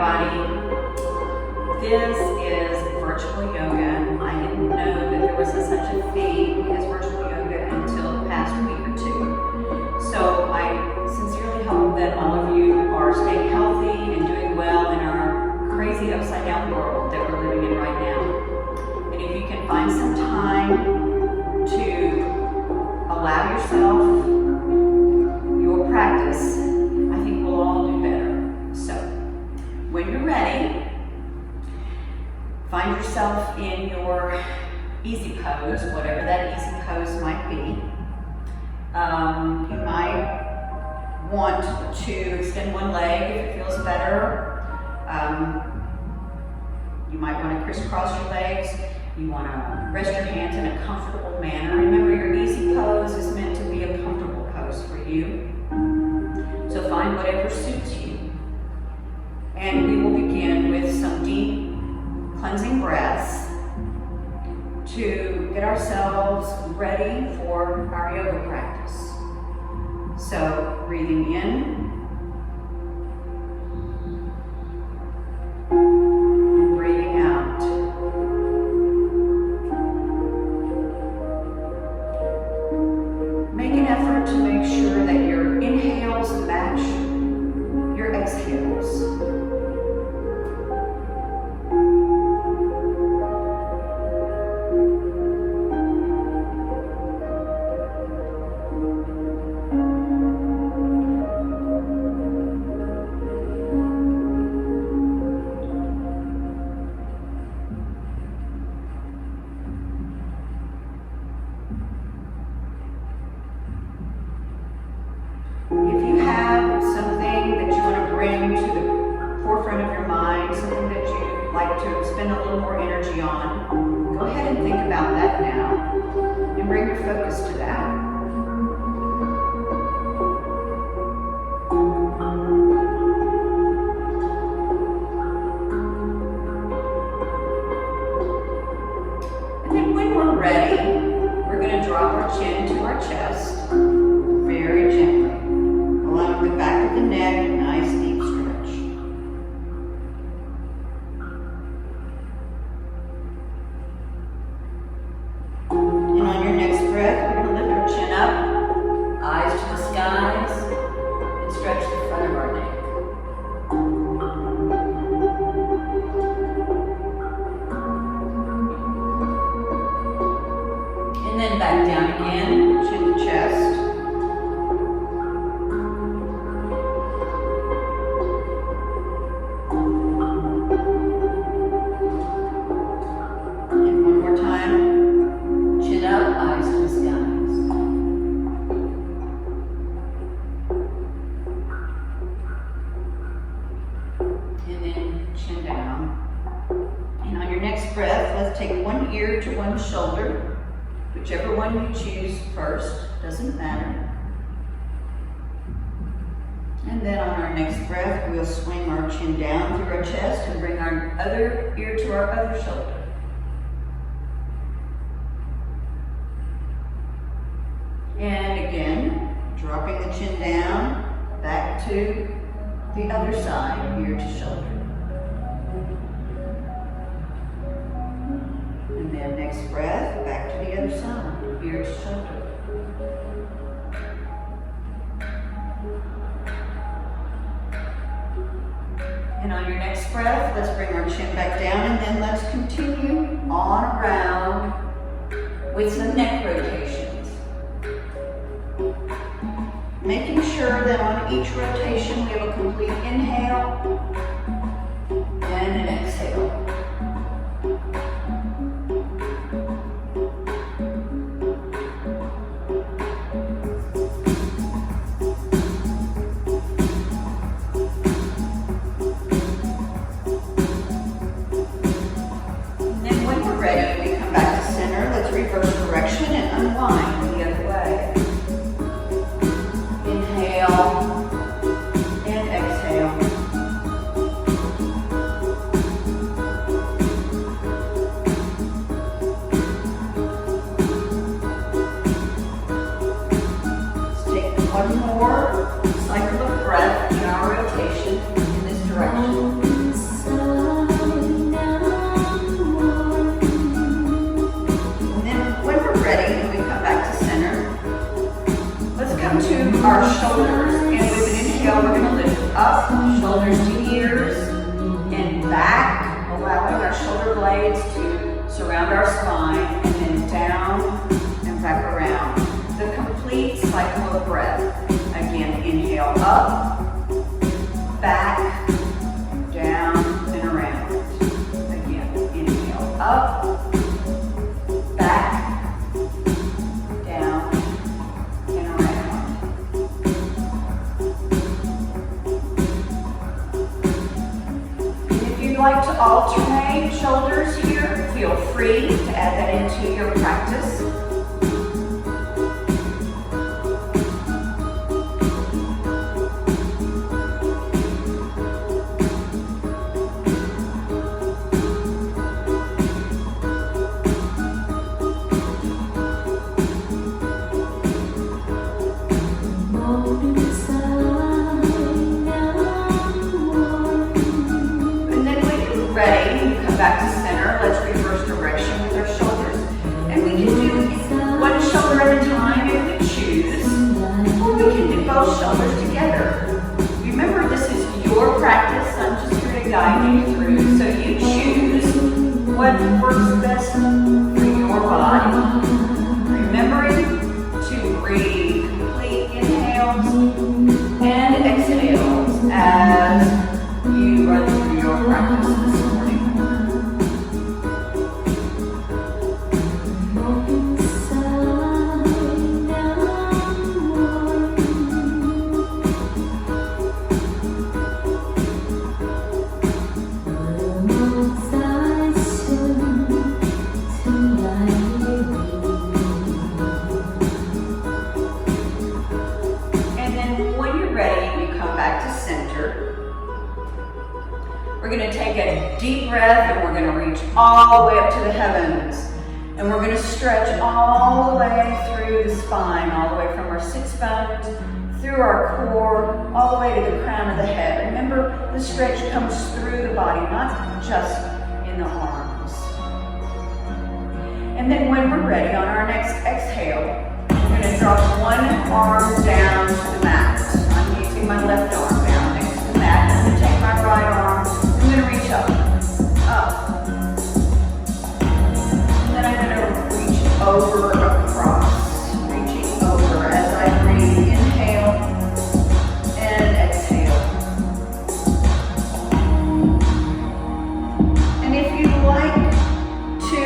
everybody. This is virtual yoga. I didn't know that there was such a thing as virtual yoga until the past week or two. So I sincerely hope that all of you are staying healthy and doing well in our crazy upside down world that we're living in right now. And if you can find some time to allow yourself your practice, I think we'll all do better. So when you're ready, find yourself in your easy pose, whatever that easy pose might be. You might want to extend one leg if it feels better. You might want to crisscross your legs. You want to rest your hands in a comfortable manner. Remember, your easy pose is meant to be a comfortable pose for you. So find whatever suits you. And we will begin with some deep cleansing breaths to get ourselves ready for our yoga practice. So breathing in and breathing out. Make an effort to make sure that your inhales match your exhales. If you have something that you want to bring to the forefront of your mind, something that you'd like to spend a little more energy on, go ahead and think about that now and bring your focus to that. And then when we're ready, we're going to drop our chin to our chest very gently, allowing the back of the neck a nice deep stretch. And on your next breath, we're going to lift our chin up, eyes to the skies, and stretch the front of our neck. And then back down again, chin to chest. And one more time, chin up, eyes to the skies. And then chin down. And on your next breath, let's take one ear to one shoulder. Whichever one you choose first, doesn't matter. And then on our next breath, we'll swing our chin down through our chest and bring our other ear to our other shoulder. And again, dropping the chin down, back to the other side, ear to shoulder. And then next breath, back to the other side, ear to shoulder. And on your next breath, let's bring our chin back down, and then let's continue on around with some neck rotations. Making sure that on each rotation we have a complete inhale and an exhale. Ready, we come back to center. Let's reverse direction and unwind the other way. Inhale and exhale. Let's take one more cycle of breath in our rotation in this direction. our shoulders, and with an inhale, we're gonna lift up, shoulders to ears, and back, allowing our shoulder blades to surround our spine, and then down and back around. The complete cycle of breath. Again, inhale up, back, down, and around. Again, inhale up, back, down, and around. And if you'd like to alternate shoulders here, feel free to add that into your practice. Back to center. Let's reverse direction with our shoulders. And we can do one shoulder at a time if we choose, or we can do both shoulders together. Remember, this is your practice. I'm just here to guide you through, so you choose what works best for your body. Remembering to breathe complete inhales and exhales as you run through your practice this morning. We're going to take a deep breath and we're going to reach all the way up to the heavens. And we're going to stretch all the way through the spine, all the way from our sits bones, through our core, all the way to the crown of the head. Remember, the stretch comes through the body, not just in the arms. And then when we're ready, on our next exhale, we're going to drop one arm down to the mat. I'm using my left arm down next to the mat. I'm going to take my right arm. I'm going to reach up, and then I'm going to reach over across, reaching over as I breathe, inhale and exhale. And if you'd like to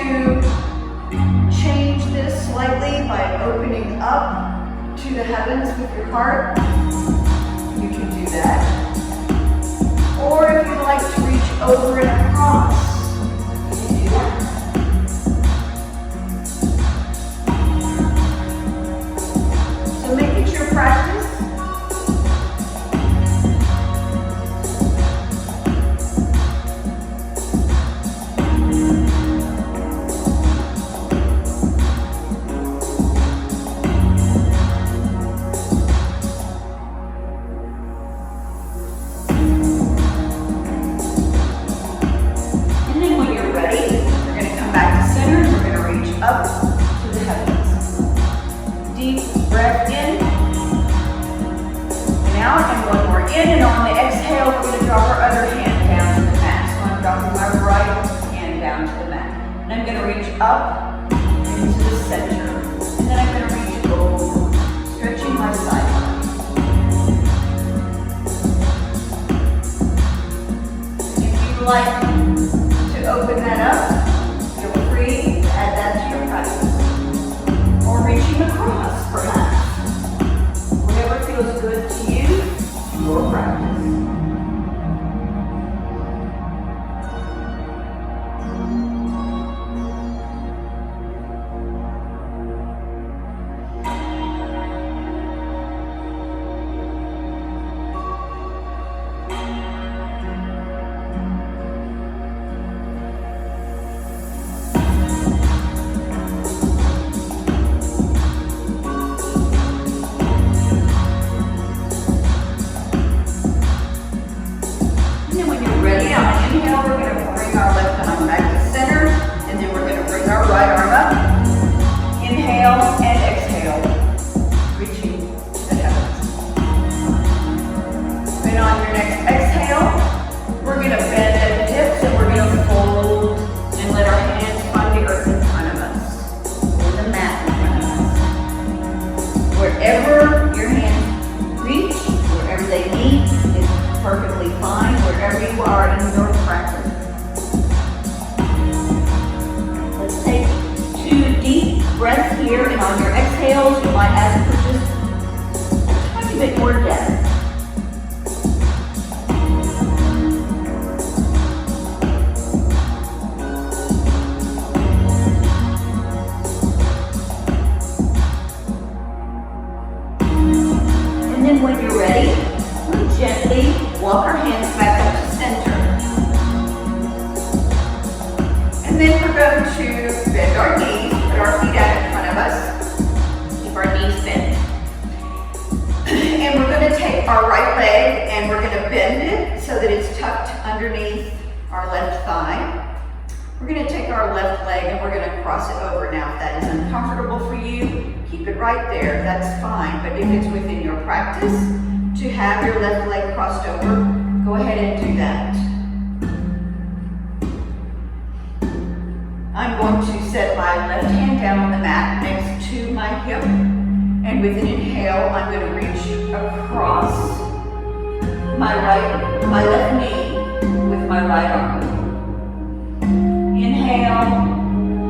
change this slightly by opening up to the heavens with your heart, you can do that. Or if you'd like to reach over and across, you can do that. So make it your practice. Up to the heavens. Deep breath in and out, and one more in, and on the exhale we're going to drop our other hand down to the mat. So I'm dropping my right hand down to the mat. And I'm going to reach up into the center. And then I'm going to reach over, stretching my side line. If you'd like to open that up, feel free to add that to your practice. Or reaching across, perhaps. Whatever feels good to you, your practice. Inhale and exhale, reaching to the heavens. next exhale, we're going to bend at the hips and we're going to fold and let our hands find the earth in front of us, or the mat in front of us. Wherever your hands reach, wherever they meet, is perfectly fine, wherever you are in your practice. Let's take 2 deep breaths here, and on your exhales, you might ask for just a tiny bit more depth. And then when you're ready, we gently walk our hands back up to center. And then we're going to bend our knees, put our feet out in front of us, keep our knees bent. And we're going to take our right leg and we're going to bend it so that it's tucked underneath our left thigh. We're going to take our left leg and we're going to cross it over. Now, if that is uncomfortable for you, keep it right there, that's fine. But if it's within your practice to have your left leg crossed over, go ahead and do that. I'm going to set my left hand down on the mat next to my hip. And with an inhale, I'm going to reach across my left knee with my right arm. Inhale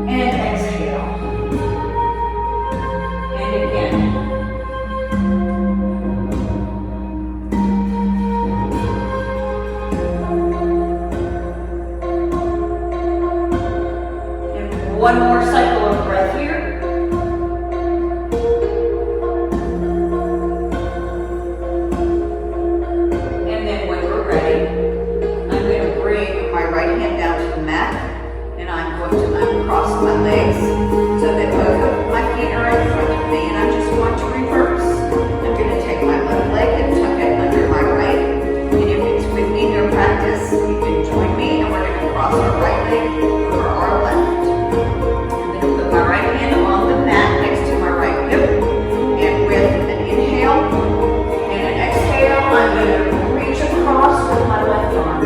and exhale. And again. And one more cycle of breath here. And then when we're ready, I'm going to bring my right hand down to the mat. And I'm going to uncross my legs so that both of my feet are in front of me, and I'm just going to reverse. I'm going to take my left leg and tuck it under my right. And if it's within your practice, you can join me, and we're going to cross our right leg over our left. I'm going to put my right hand on the mat next to my right hip, and with an inhale and an exhale, I'm going to reach across with my left arm.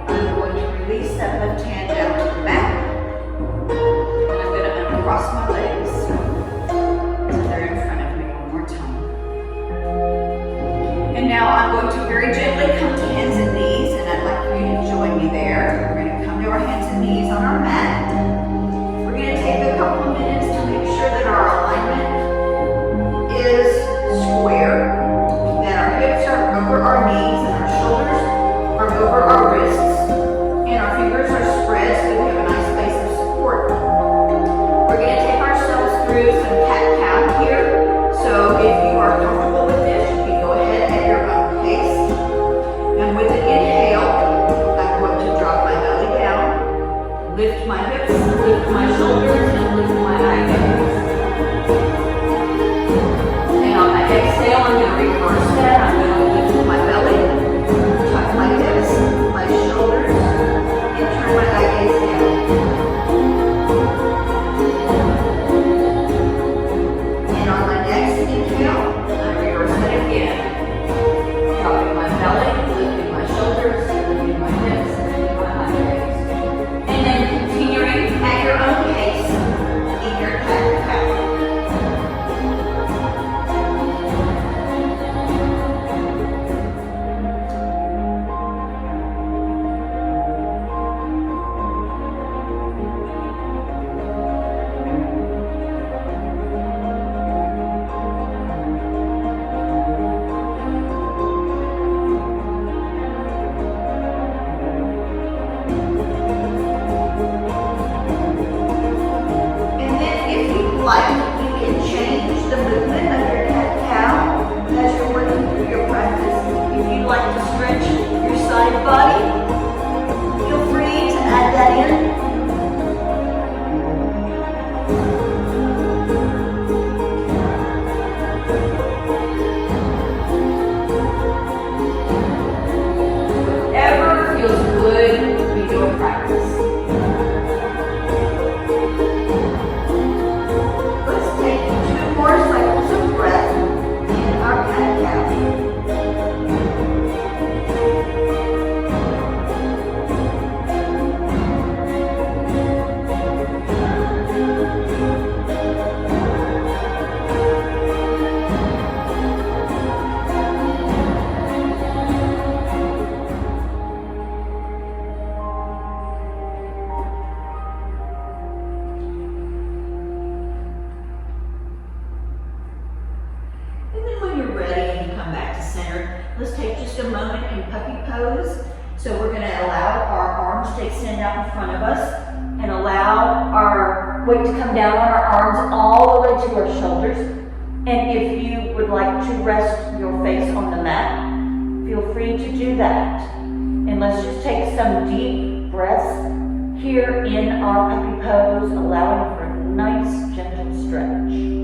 I'm going to release that left hand down to the mat. And I'm going to uncross my legs so they're in front of me one more time. And now I'm going to very gently come to hands and knees, and I'd like for you to join me there. We're going to come to our hands and knees on our mat. We're going to take a couple of minutes to make sure that our alignment is square, that our hips are over our knees and our shoulders over our wrists, and our fingers are spread so we have a nice space of support. We're going to take ourselves through some cat-cow here. So if you are comfortable with this, you can go ahead at your own pace. And with an inhale, I'm going to drop my belly down, lift my hips, lift my shoulders, and lift my eyelids. And on my exhale, I'm going to reverse that. I'm going to lift my belly, tuck my hips, my shoulders, and turn my eye gaze down. And on my next inhale, I reverse it again. Dropping my belly, lifting my shoulders, lifting my hips, lifting my eye gaze. And then continuing at your own pace in your cat-cow. a moment in puppy pose. So we're going to allow our arms to extend out in front of us and allow our weight to come down on our arms all the way to our shoulders. And if you would like to rest your face on the mat, feel free to do that. And let's just take some deep breaths here in our puppy pose, allowing for a nice gentle stretch.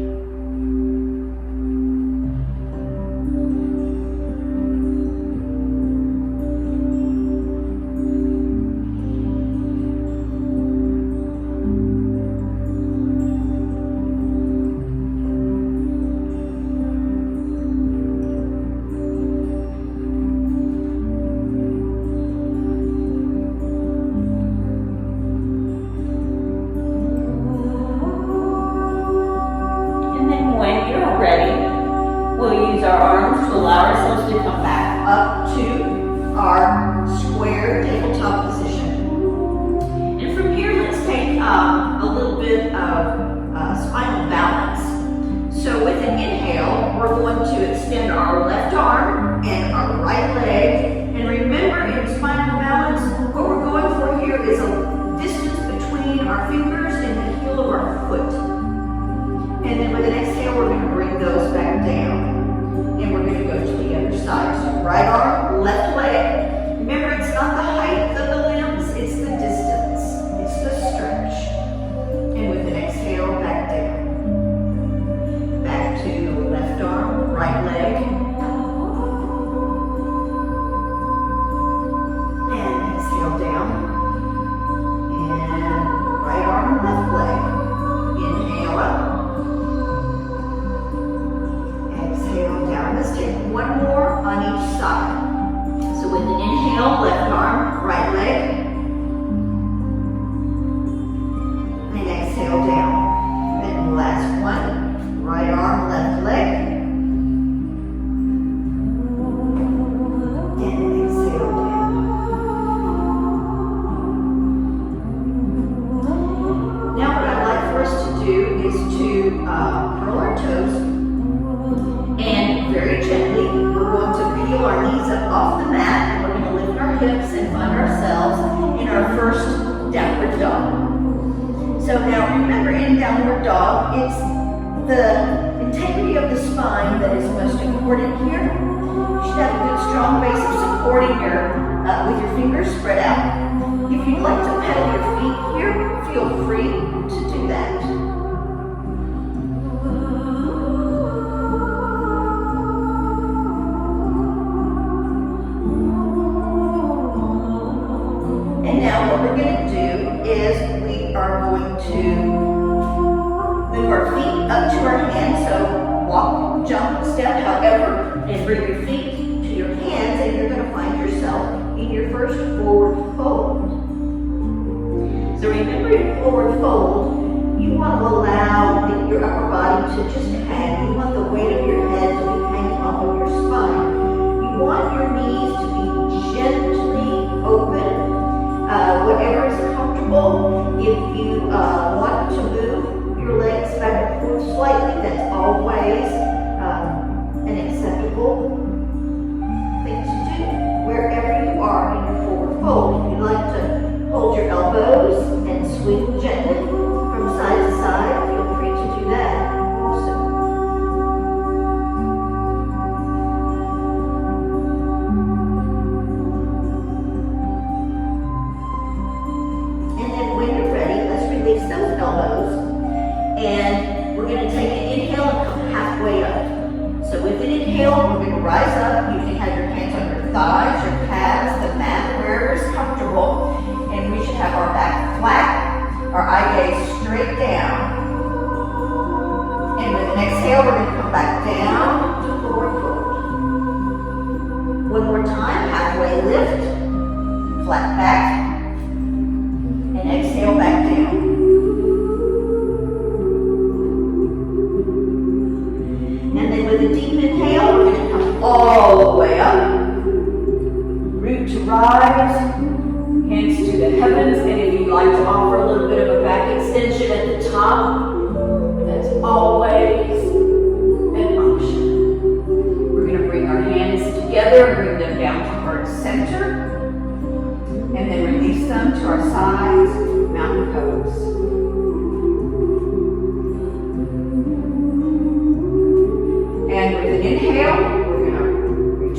Together, bring them down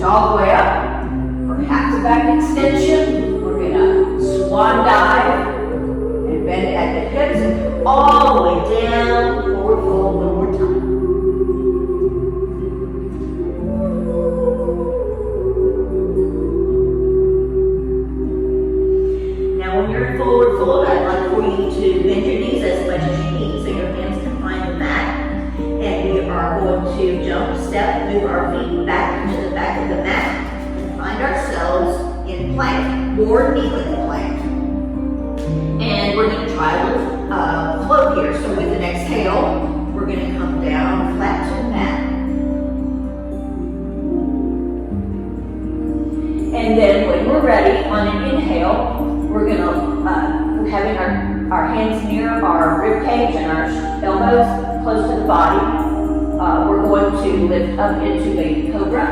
all the way up. Perhaps a back extension. We're gonna swan dive and bend at the hips and all the way down, forward fold one more time. Now when you're in forward fold, I'd like for you to bend your knees as much as you need so your hands can find the mat. And we are going to jump, step, move our feet back into the back of the mat and find ourselves in plank or kneeling plank. And we're going to try a little float here. So with an exhale, we're going to come down flat to the mat. And then when we're ready, on an inhale, we're going to, we're having our hands near our rib cage and our elbows close to the body. We're going to lift up into a cobra.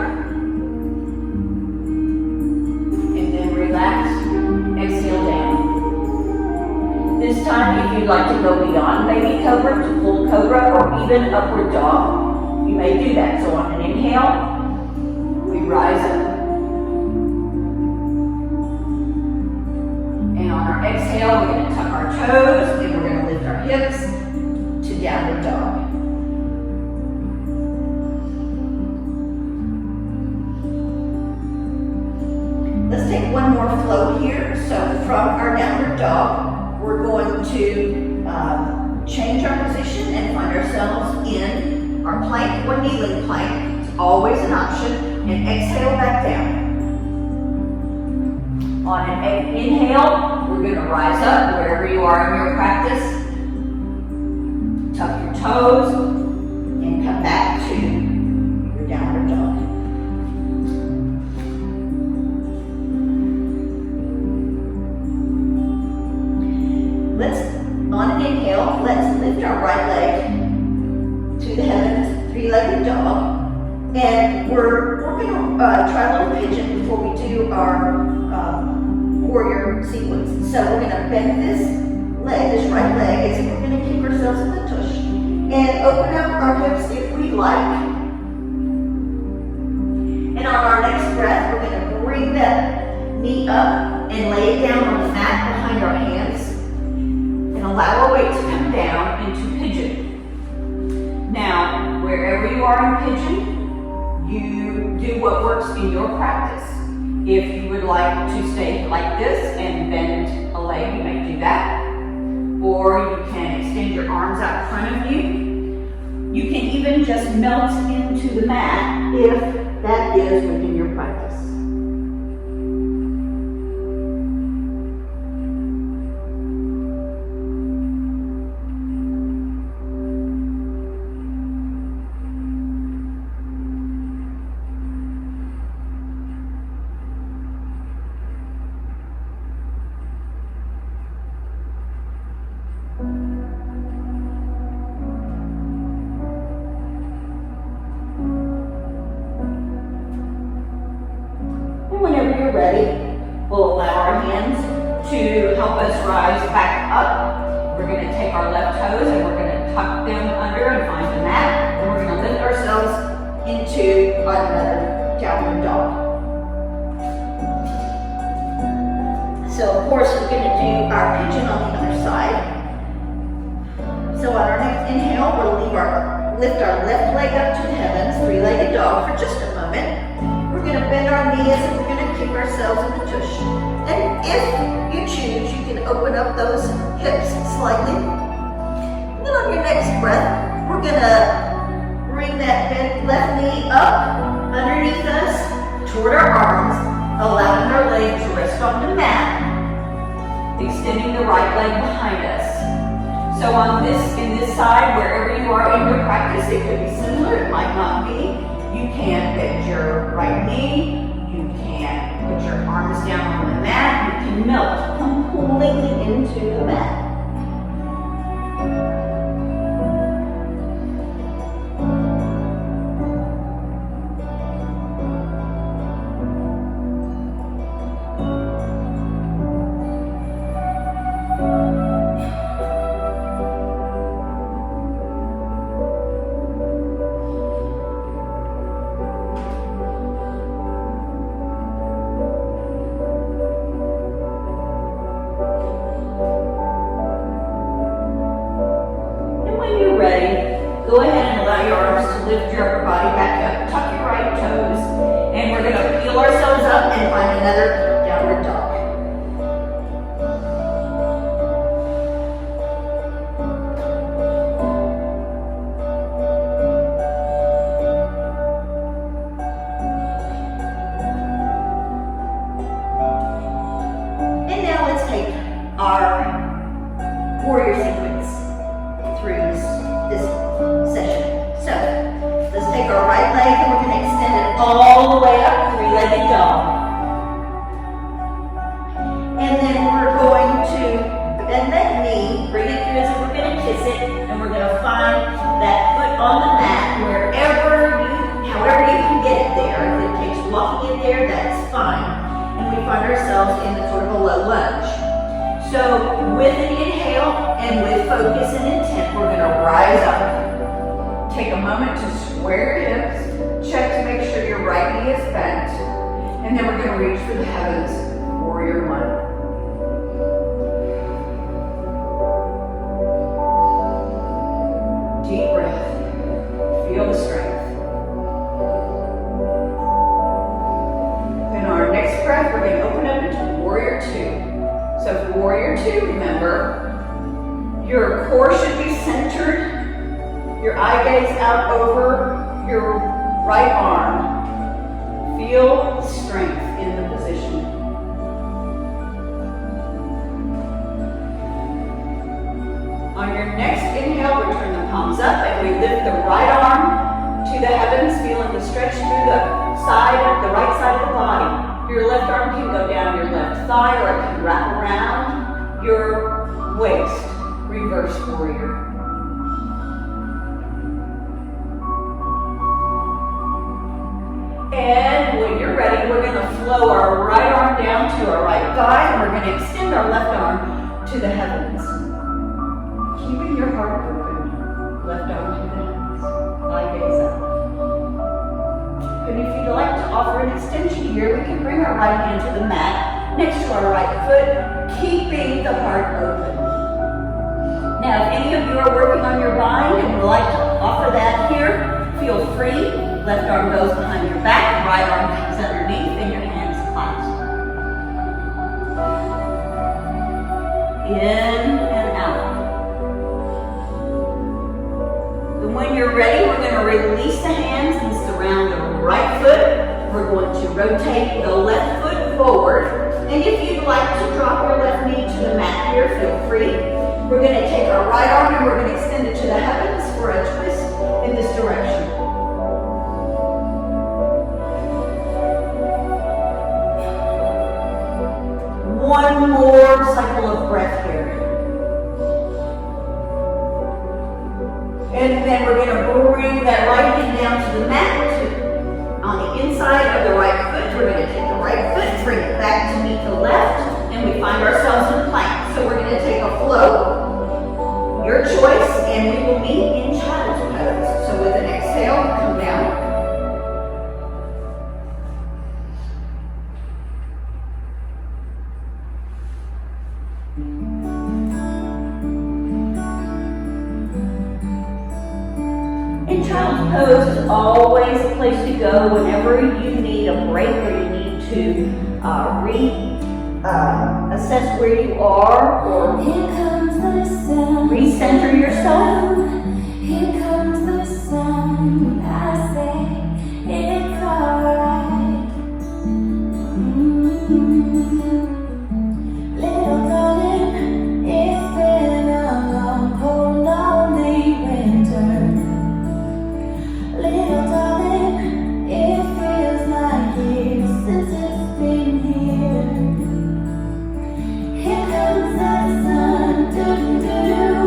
And then relax, exhale down. This time, if you'd like to go beyond baby cobra to full cobra or even upward dog, you may do that. So on an inhale, we rise up. And on our exhale, we're going to tuck our toes and we're going to lift our hips to downward dog. Let's take one more float here. So from our downward dog, we're going to change our position and find ourselves in our plank or kneeling plank. It's always an option. And exhale back down. On an inhale, we're going to rise up wherever you are in your practice. Tuck your toes and come back to your downward dog. On an inhale, let's lift our right leg to the heavens, three-legged dog. And we're going to try a little pigeon before we do our warrior sequence. So we're going to bend this right leg, as if we're going to keep ourselves in the tush. And open up our hips if we like. And on our next breath, we're going to bring that knee up and lay it down on the mat behind our hands. And allow our weight to come down into pigeon. Now, wherever you are in pigeon, you do what works in your practice. If you would like to stay like this and bend a leg, you may do that. Or you can extend your arms out in front of you. You can even just melt into the mat if that is within your practice. Ready, we'll allow our hands to help us rise back up. We're going to take our left toes and we're going to tuck them under and find the mat. And we're going to lift ourselves into another downward dog. So of course we're going to do our pigeon on the other side. So on our next inhale, we'll lift our left leg up to the heavens, three-legged dog for just a moment. We're going to bend our knees and we're going to keep ourselves in the tush. And if you choose, you can open up those hips slightly. And then on your next breath, we're going to bring that bent left knee up underneath us toward our arms, allowing our leg to rest on the mat, extending the right leg behind us. So in this side, wherever you are in your practice, it could be similar, it might not be. You can bend your right knee, you can put your arms down on the mat, you can melt completely into the mat. lift your upper body back up, tuck your right toes, and we're gonna peel ourselves up and find another downward dog. And now let's take our warrior sequence through this session. So, let's take our right leg and we're going to extend it all the way up, three-legged dog. And then we're going to bend that knee, bring it through as if we're going to kiss it, and we're going to find that foot on the mat however you can get it there. If it takes walking it there, that's fine. And we find ourselves in sort of a low lunge. So with an inhale and with focus and intent, we're going to rise up. Take a moment to square your hips, check to make sure your right knee is bent, and then we're going to reach for the heavens, warrior one. Deep breath, feel the strength. In our next breath, we're going to open up into warrior two. So for warrior two, remember, your core should be centered, your eye gaze out over your right arm. Feel strength in the position. On your next inhale, return the palms up and we lift the right arm to the heavens, feeling the stretch through the right side of the body. Your left arm can go down your left thigh or it can wrap around your waist. Reverse warrior. And when you're ready, we're going to flow our right arm down to our right thigh and we're going to extend our left arm to the heavens. Keeping your heart open. Left arm to the heavens. Eye gaze up. And if you'd like to offer an extension here, we can bring our right hand to the mat next to our right foot, keeping the heart open. Now, if any of you are working on your bind and would like to offer that here, feel free. Left arm goes behind your back, right arm comes underneath, and your hands clasped. In and out. And when you're ready, we're going to release the hands and surround the right foot. We're going to rotate the left foot forward. And if you'd like to drop your left knee to the mat here, feel free. We're going to take our right arm and we're going to extend it to the heavens for a twist in this direction. One more cycle of breath here. And then we're going to bring that right hand down to the mat. On the inside of the right foot, we're going to take the right foot, bring it back to meet the left, and we find ourselves in plank. So we're going to take a flow, your choice, and we will meet in child's pose. So with an exhale, come down. And child's pose is always a place to go whenever you need a break or you need to assess where you are or recenter yourself. Here comes the sun. I say it's alright. Little darling, it's been a long, cold, lonely winter. Little darling, it feels like years since it's been here. Here comes the sun, doo-doo-doo.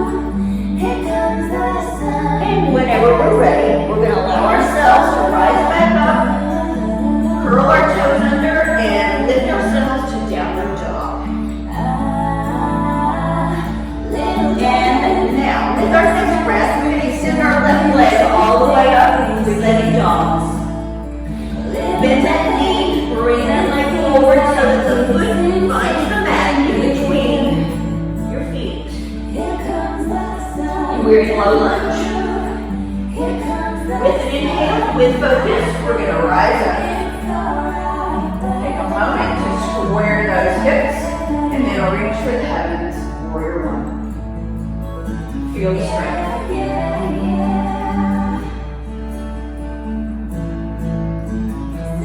Here comes the sun. And whenever we're ready, we're going to allow ourselves inhale with focus, we're going to rise up. Take a moment to square those hips, and then reach for the heavens, warrior one. Feel the strength.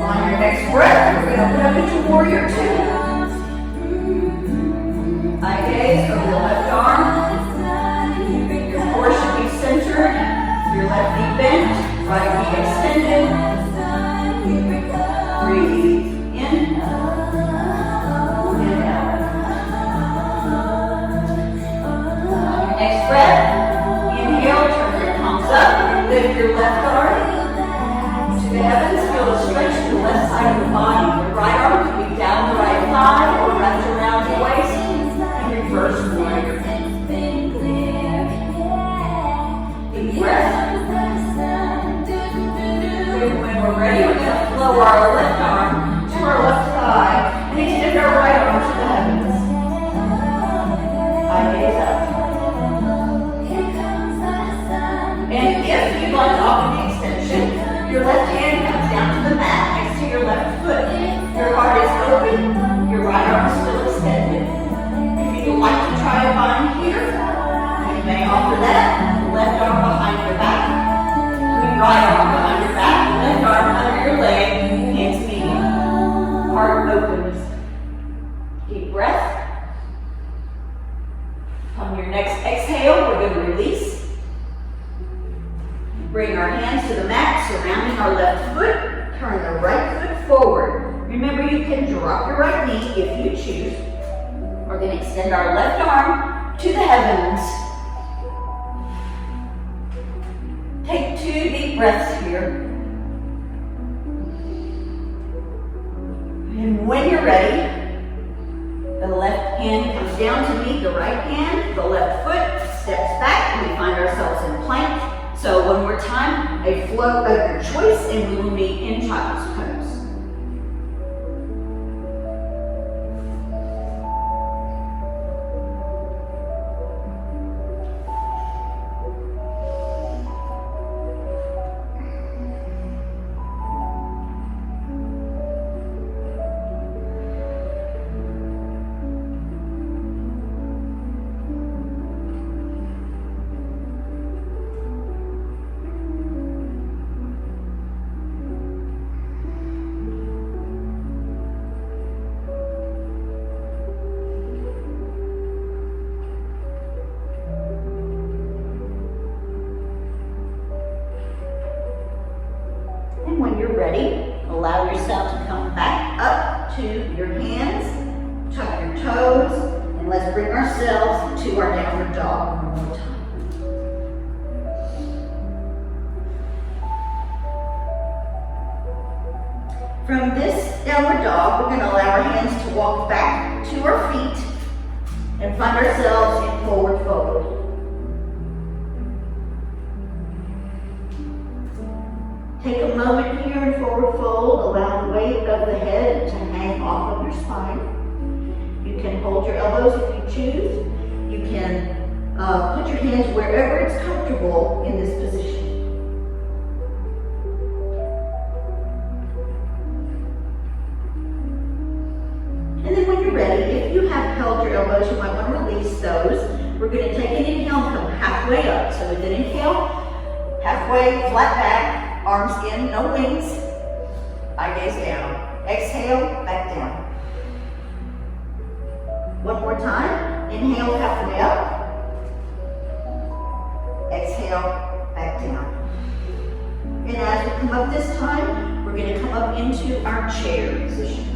On your next breath, we're going to open up into warrior two. Eye gaze over the left arm. Your core should be centered. Your left knee bent, right knee extended. Breathe in and out. Next breath, inhale, turn your palms up, lift your left arm to the heavens. Feel the stretch to the left side of the body. Your right arm can be down the right thigh or wrapped around the waist. And reverse warrior. Deep breath. When we're ready, we're going to flow our left arm to our left thigh and extend our right arm to the heavens. Eye gaze up. And if you'd like to offer the extension, your left hand comes down to the mat next to your left foot. Your heart is open, your right arm is still extended. If you'd like to try a bind here, you may offer that. Left arm behind your back, right arm behind your back, left arm under your leg, hands medium. Heart opens. Deep breath. On your next exhale, we're going to release. Bring our hands to the mat, surrounding our left foot. Turn the right foot forward. Remember, you can drop your right knee if you choose. We're going to extend our left arm to the heavens. Take 2 deep breaths here. And when you're ready, the left hand comes down to meet the right hand. The left foot steps back and we find ourselves in plank. So one more time, a flow of your choice, and we will meet in child's pose. And when you're ready, allow yourself to come back up to your hands, tuck your toes, and let's bring ourselves to our downward dog one more time. From this downward dog, we're going to allow our hands to walk back to our feet and find ourselves in forward fold. Take a moment here in forward fold. Allow the weight of the head to hang off of your spine. You can hold your elbows if you choose. You can put your hands wherever it's comfortable in this position. And then when you're ready, if you have held your elbows, you might want to release those. We're going to take an inhale and come halfway up. So with an inhale, halfway, flat back. Arms in, no wings. Eye gaze down. Exhale, back down. One more time. Inhale, halfway up. Exhale, back down. And as we come up this time, we're going to come up into our chair position.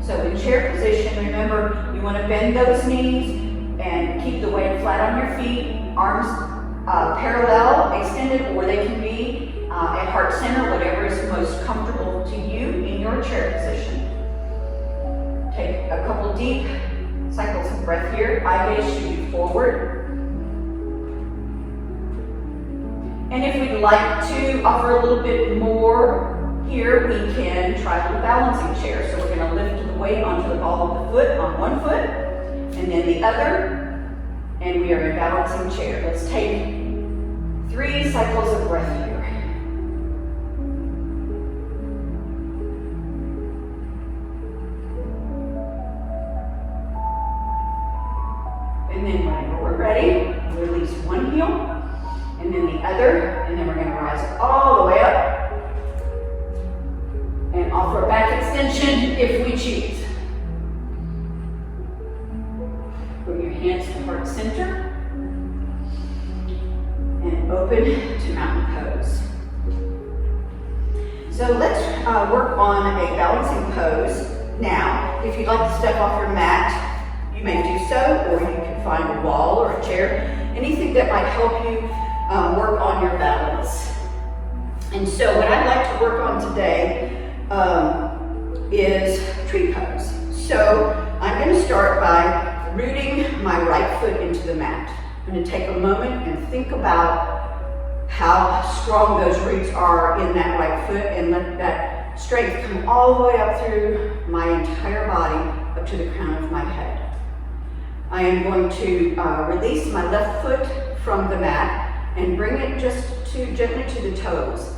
So in chair position, remember, you want to bend those knees and keep the weight flat on your feet. Arms parallel, extended, or they can be at heart center, whatever is most comfortable to you in your chair position. Take a couple deep cycles of breath here. Eye gaze should be forward. And if we'd like to offer a little bit more here, we can try a little balancing chair. So we're going to lift the weight onto the ball of the foot on one foot, and then the other, and we are in a balancing chair. Let's take 3 cycles of breath here. ready, release one heel, and then the other, and then we're gonna rise all the way up and offer a back extension if we choose. Bring your hands to heart center and open to mountain pose. So let's work on a balancing pose. Now, if you'd like to step off your mat, you may do so, or you can find a wall or a chair, anything that might help you work on your balance. And so what I'd like to work on today is tree pose. So I'm going to start by rooting my right foot into the mat. I'm going to take a moment and think about how strong those roots are in that right foot and let that strength come all the way up through my entire body, up to the crown of my head. I am going to release my left foot from the mat and bring it just gently to the toes.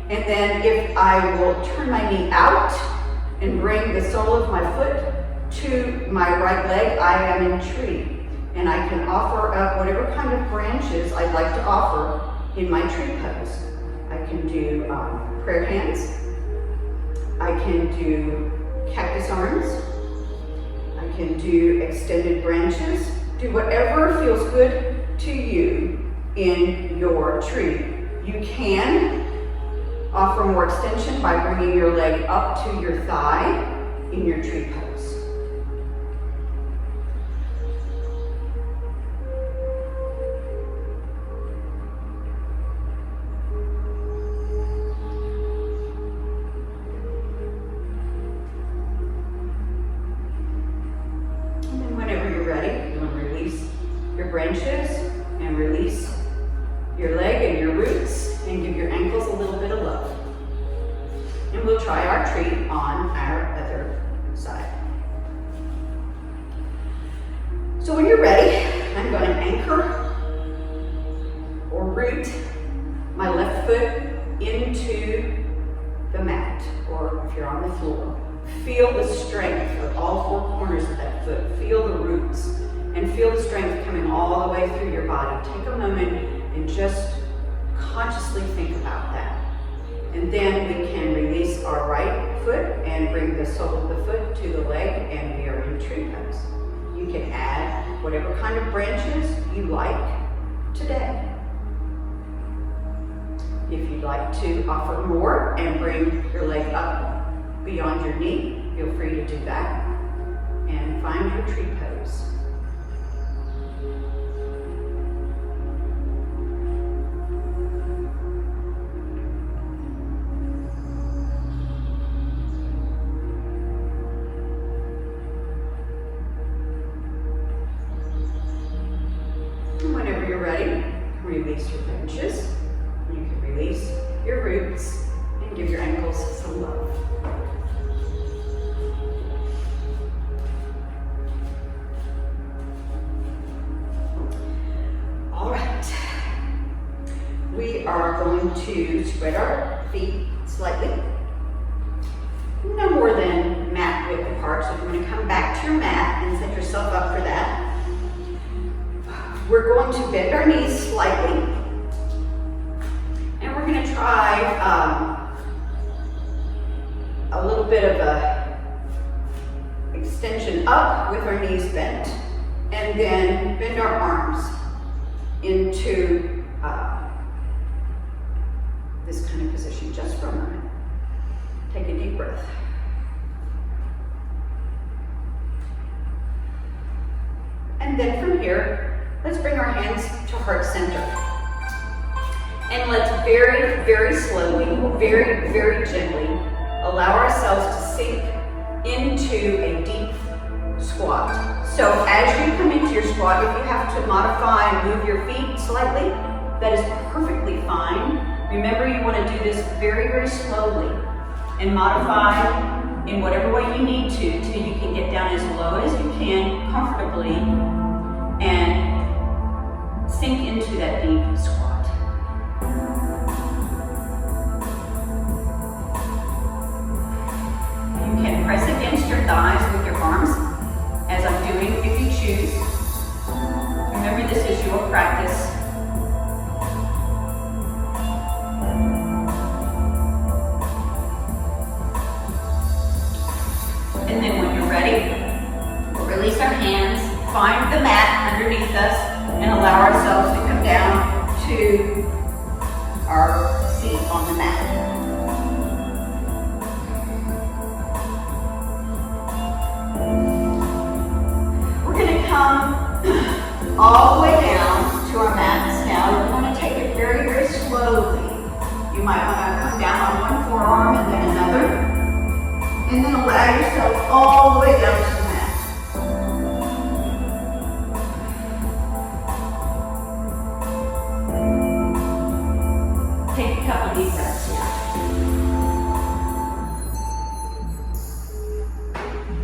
And then if I will turn my knee out and bring the sole of my foot to my right leg, I am in tree. And I can offer up whatever kind of branches I'd like to offer in my tree pose. I can do prayer hands. I can do cactus arms. I can do extended branches. Do whatever feels good to you in your tree. You can offer more extension by bringing your leg up to your thigh in your tree pose. Branches and release your leg and your roots and give your ankles a little bit of love. And we'll try our tree on our other side. So when you're ready, I'm going to anchor or root my left foot into the mat, or if you're on the floor, feel the strength of all four corners of that foot. Feel the roots. And feel the strength coming all the way through your body. Take a moment and just consciously think about that. And then we can release our right foot and bring the sole of the foot to the leg, and we are in tree pose. You can add whatever kind of branches you like today. If you'd like to offer more and bring your leg up beyond your knee, feel free to do that. And find your tree pose. Whenever you're ready, release your branches. You can release your roots and give your ankles some love. All right. We are going to spread our feet slightly. No more than mat width apart. So you're going to come back to your mat and set yourself up for that. We're going to bend our knees slightly, and we're going to try a little bit of a extension up with our knees bent, and then bend our arms into this kind of position just for a moment. Take a deep breath. And then from here, let's bring our hands to heart center. And let's very, very slowly, very, very gently allow ourselves to sink into a deep squat. So as you come into your squat, if you have to modify and move your feet slightly, that is perfectly fine. Remember, you want to do this very, very slowly and modify in whatever way you need to till you can get down as low as you can comfortably and sink into that deep squat. You can press against your thighs with your arms, as I'm doing if you choose. Remember, this is your And then when you're ready, we'll release our hands, find the mat underneath us, and allow ourselves to come down to our seat on the mat. We're going to come all the way down to our mats now. We're going to take it very, very slowly. You might want to come down on one forearm and then another. And then allow yourself all the way down to the mat. Take a couple deep breaths here.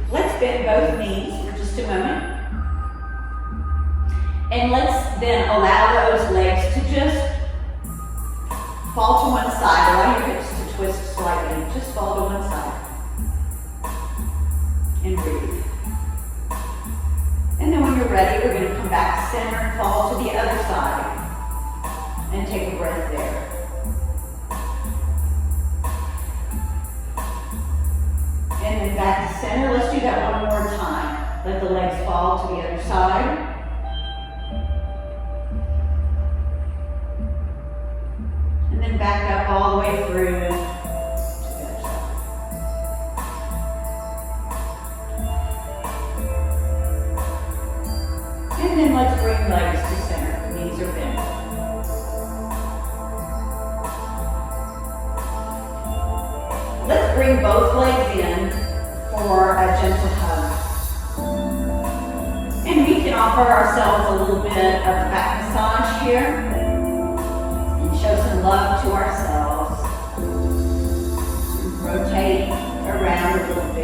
Let's bend both knees for just a moment. And let's then allow those legs to just fall to one side. Allow your hips to twist slightly. Just fall to one side. And breathe. And then when you're ready, we're going to come back to center and fall to the other side. And take a breath there. And then back to center. Let's do that one more time. Let the legs fall to the other side. And then back up all the way through to the other side. And then let's bring legs to center. Knees are bent. Let's bring both legs in for a gentle hug. And we can offer ourselves a little bit of back massage here and show some love to ourselves. Rotate around a little bit.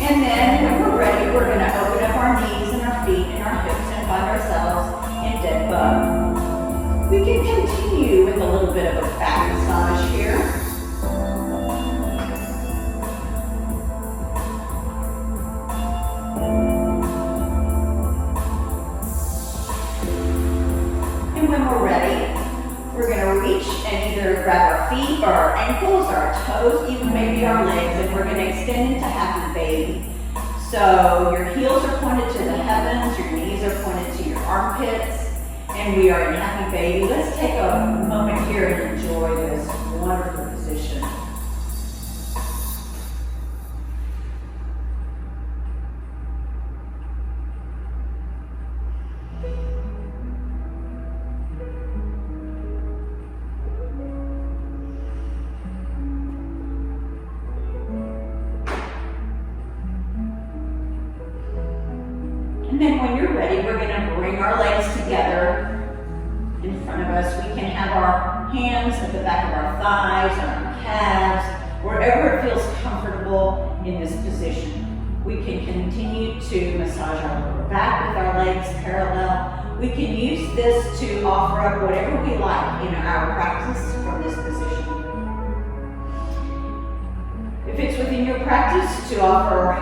And then when we're ready, we're going to open up our knees and our feet and our hips and find ourselves in dead bug. We can continue with a little bit of a back massage here. And when we're ready, we're going to reach and either grab our feet or our ankles or our toes, even maybe our legs, and we're going to extend into happy baby. So your heels are pointed to the heavens, your knees are pointed to your armpits, and we are in happy baby. Let's take a moment here and enjoy this wonderful position. And then when you're ready, we're going to bring our legs together in front of us. We can have our hands at the back of our thighs, on our calves, wherever it feels comfortable in this position. We can continue to massage our lower back with our legs parallel. We can use this to offer up whatever we like in our practice from this position. If it's within your practice to offer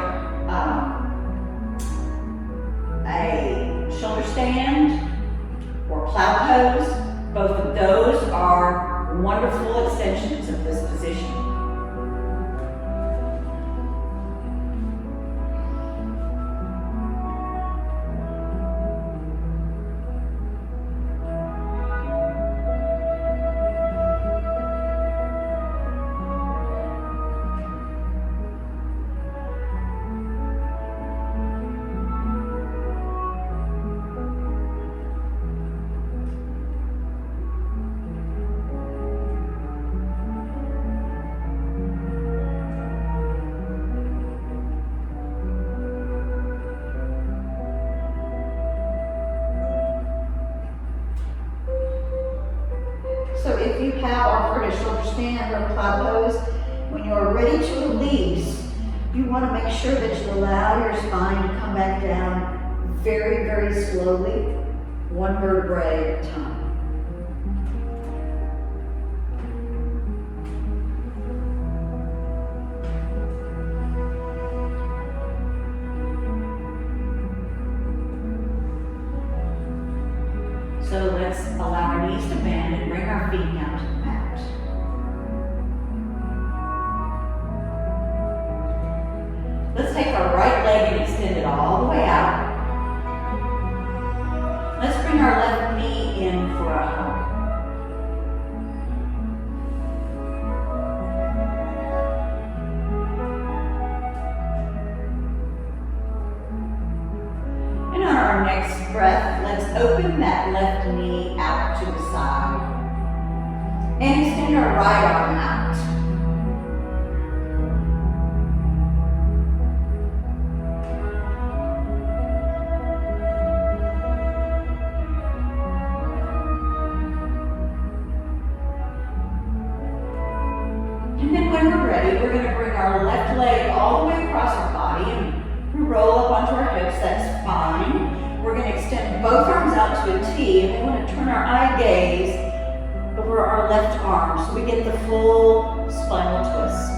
a shoulder stand or plow pose, both of those are wonderful extensions of this position. So if you have offered a shoulder stand or plow pose, when you're ready to release, you want to make sure that you allow your spine to come back down very, very slowly, one vertebrae at a time. So let's allow our knees to bend and bring our feet down to the mat. Let's take our right leg and extend it all the way out. Let's bring our left knee in for a hug. And on our next breath, let's open that left knee out to the side. And extend our right arm out. And then when we're ready, we're going to bring our left leg all the way across our body and roll up onto our hips. That's fine. We're going to extend both arms out to a T, and we want to turn our eye gaze over our left arm so we get the full spinal twist.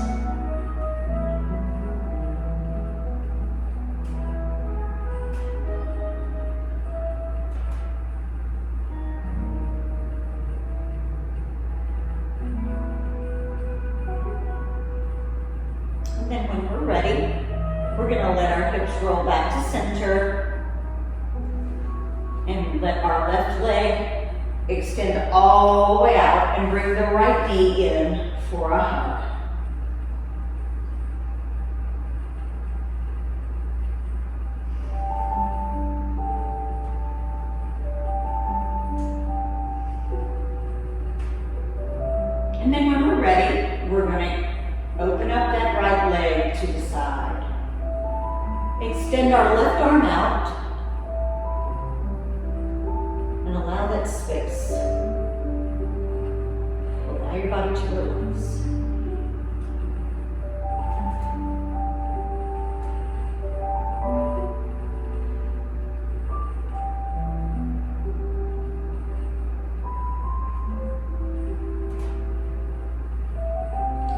And then when we're ready, we're going to let our hips roll back to center and let our left leg extend all the way out and bring the right knee in for a hug. And then when we're ready, we're going to open up that right leg to the side. Extend our left arm out and allow that space. Allow your body to relax.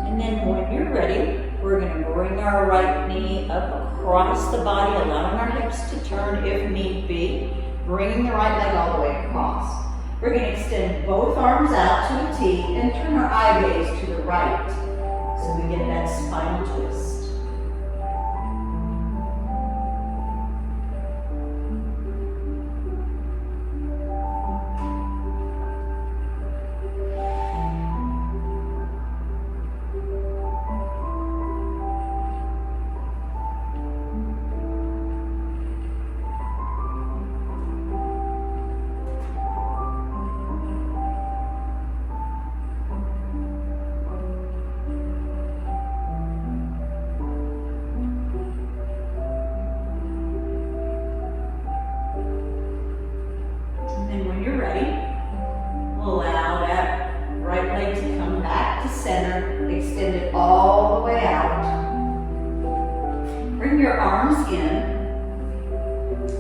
And then when you're ready, we're going to bring our right knee up across the body, allowing our hips to turn if need be. Bringing the right leg all the way across. We're going to extend both arms out to a T and turn our eye gaze to the right so we get that spinal twist. And when you're ready, we'll allow that right leg to come back to center, extend it all the way out. Bring your arms in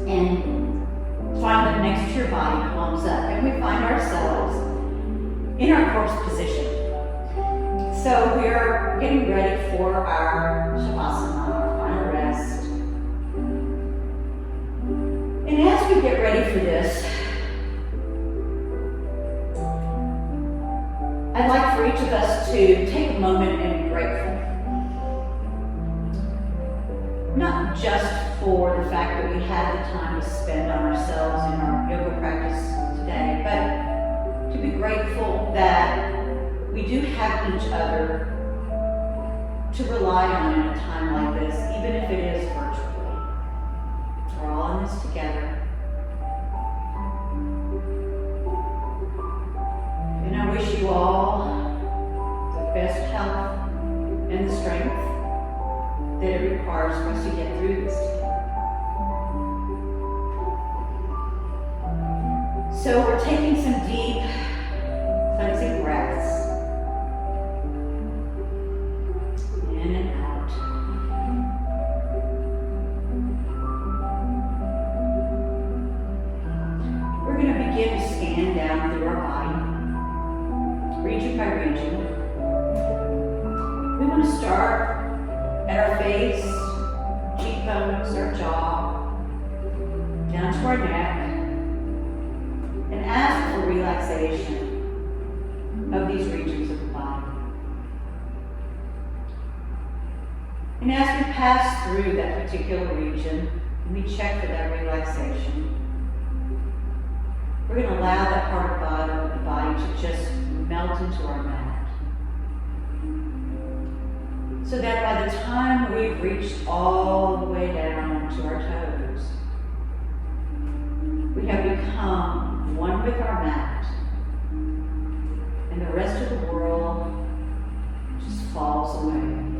and find them next to your body, palms up, and we find ourselves in our corpse position. So we're getting ready for our Shavasana, our final rest. And as we get ready for this, I'd like for each of us to take a moment and be grateful. Not just for the fact that we had the time to spend on ourselves in our yoga practice today, but to be grateful that we do have each other to rely on in a time like this, even if it is virtually. We're all in this together. And I wish you all the best health and the strength that it requires for us to get through this together. So we're taking some deep cleansing breaths. In and out. We're going to begin to scan down through our body, region by region. We want to start at our face, cheekbones, our jaw, down to our neck, and ask for relaxation of these regions of the body. And as we pass through that particular region, and we check for that relaxation, we're going to allow that part of the body to just melt into our mat. So that by the time we've reached all the way down to our toes, we have become one with our mat, and the rest of the world just falls away.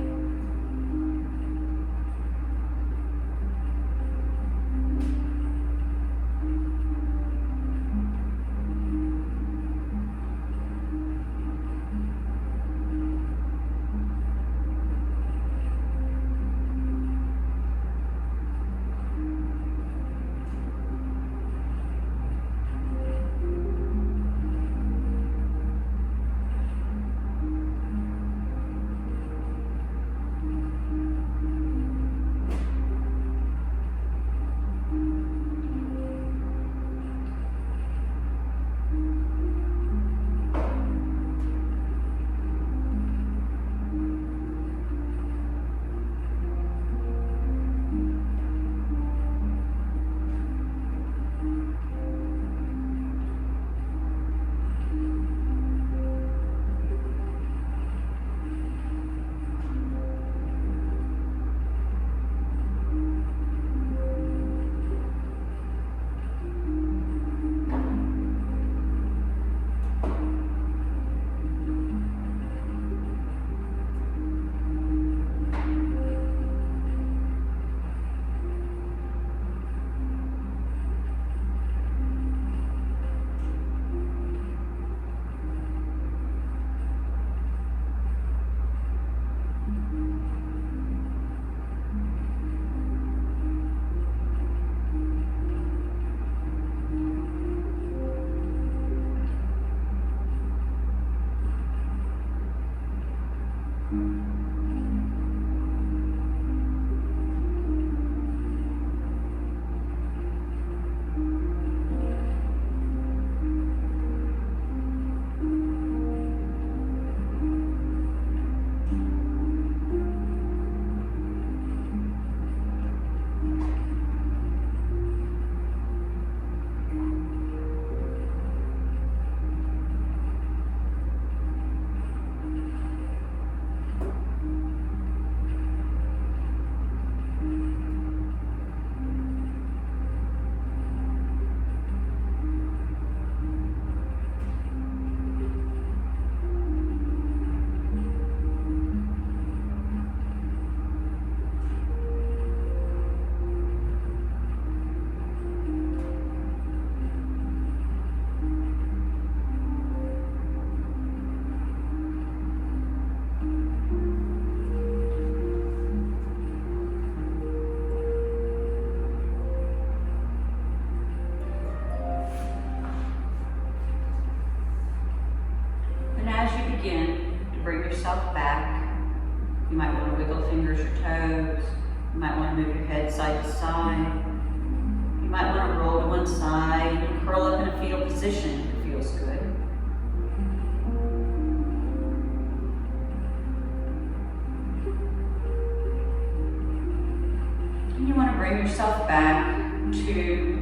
yourself back. You might want to wiggle fingers or toes. You might want to move your head side to side. You might want to roll to one side and curl up in a fetal position if it feels good. And you want to bring yourself back to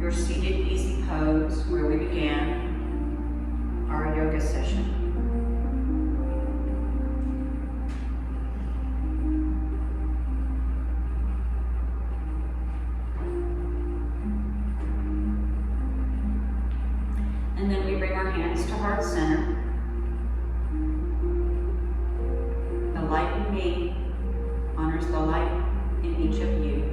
your seated easy pose where we began our yoga session. And then we bring our hands to heart center. The light in me honors the light in each of you.